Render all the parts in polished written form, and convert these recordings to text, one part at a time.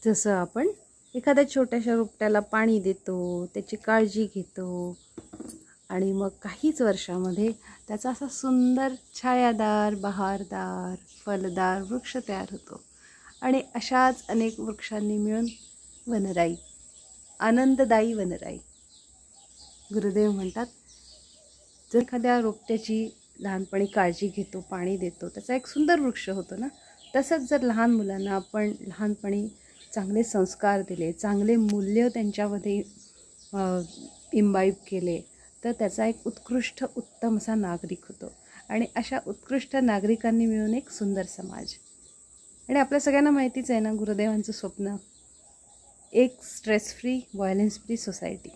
जसं आपण एखाद्या छोट्याशा रोपट्याला पाणी देतो, त्याची काळजी घेतो आणि मग काहीच वर्षामध्ये त्याचा असा सुंदर छायादार, बहारदार, फलदार वृक्ष तयार होतो. आणि अशाच अनेक वृक्षांनी मिळून वनराई, आनंददायी वनराई. गुरुदेव म्हणतात, जर एखाद्या रोपट्याची लहानपणी काळजी घेतो, पाणी देतो, त्याचा एक सुंदर वृक्ष होतो ना. तसंच जर लहान मुलांना आपण लहानपणी चांगले संस्कार दिले, चांगले मूल्य त्यांच्यामध्ये इम्बाईब केले, तर त्याचा एक उत्कृष्ट उत्तम असा नागरिक होतो. आणि अशा उत्कृष्ट नागरिकांनी मिळून एक सुंदर समाज. आणि आपल्या सगळ्यांना माहितीच आहे ना गुरुदेवांचं स्वप्न, एक stress free, violence free society.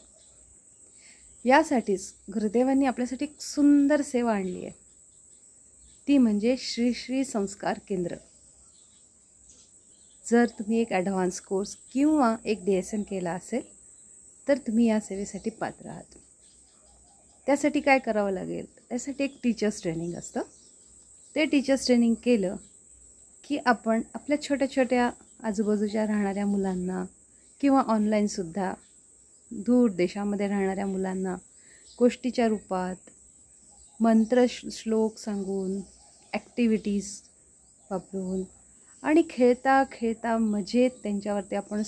यासाठीच गुरुदेवांनी आपल्यासाठी एक सुंदर सेवा आणली आहे, ती म्हणजे श्री श्री संस्कार केंद्र. जर तुम्ही एक ॲडव्हान्स कोर्स किंवा एक DSN केला असेल तर तुम्ही या सेवेसाठी पात्र आहात. त्यासाठी काय करावं लागेल? त्यासाठी एक टीचर्स ट्रेनिंग असतं. ते टीचर्स ट्रेनिंग केलं की आपण आपल्या छोट्या छोट्या आजूबाजूच्या राहणाऱ्या मुलांना किंवा ऑनलाईनसुद्धा दूर देशामध्ये राहणाऱ्या मुलांना गोष्टीच्या रूपात मंत्र श्लोक सांगून, ॲक्टिव्हिटीज वापरून आणि खेळता खेळता मजेत त्यांच्यावरती आपण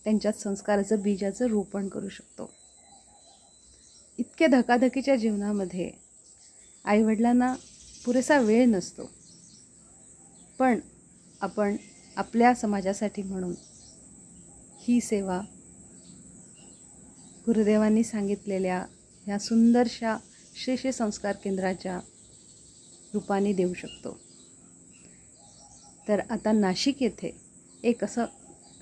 त्यांच्यात संस्काराचं बीजाचं रोपण करू शकतो. इतक्या धकाधकीच्या जीवनामध्ये आईवडिलांना पुरेसा वेळ नसतो, पण आपण आपल्या समाजासाठी म्हणून ही सेवा गुरुदेवांनी सांगितलेल्या ह्या सुंदरशा श्री श्री संस्कार केंद्राच्या रूपाने देऊ शकतो. तर आता नाशिक येथे एक असं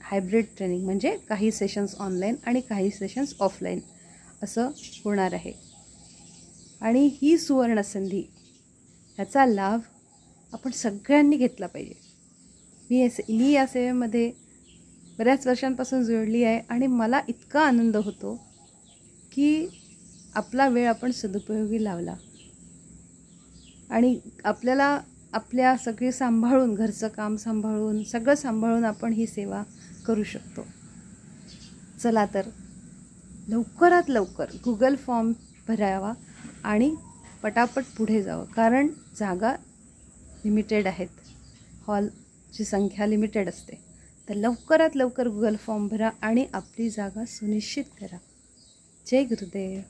हायब्रिड ट्रेनिंग, म्हणजे काही सेशन्स ऑनलाईन आणि काही सेशन्स ऑफलाईन असं होणार आहे. आणि ही सुवर्ण संधी, ह्याचा लाभ आपण सगळ्यांनी घेतला पाहिजे. मी या सेवेमध्ये बऱ्याच वर्षांपासून जोडली आहे आणि मला इतका आनंद होतो की आपला वेळ आपण सदुपयोगी लावला आणि आपल्याला आपल्या सगळी सांभाळून, घरचं काम सांभाळून, सगळं सांभाळून आपण ही सेवा करू शकतो. चला तर लवकरात लवकर गुगल फॉर्म भरावा आणि पटापट पुढे जावं, कारण जागा लिमिटेड आहेत, हॉलची संख्या लिमिटेड असते. तर लवकरात लवकर गुगल फॉर्म भरा आणि आपली जागा सुनिश्चित करा. जय गुरुदेव.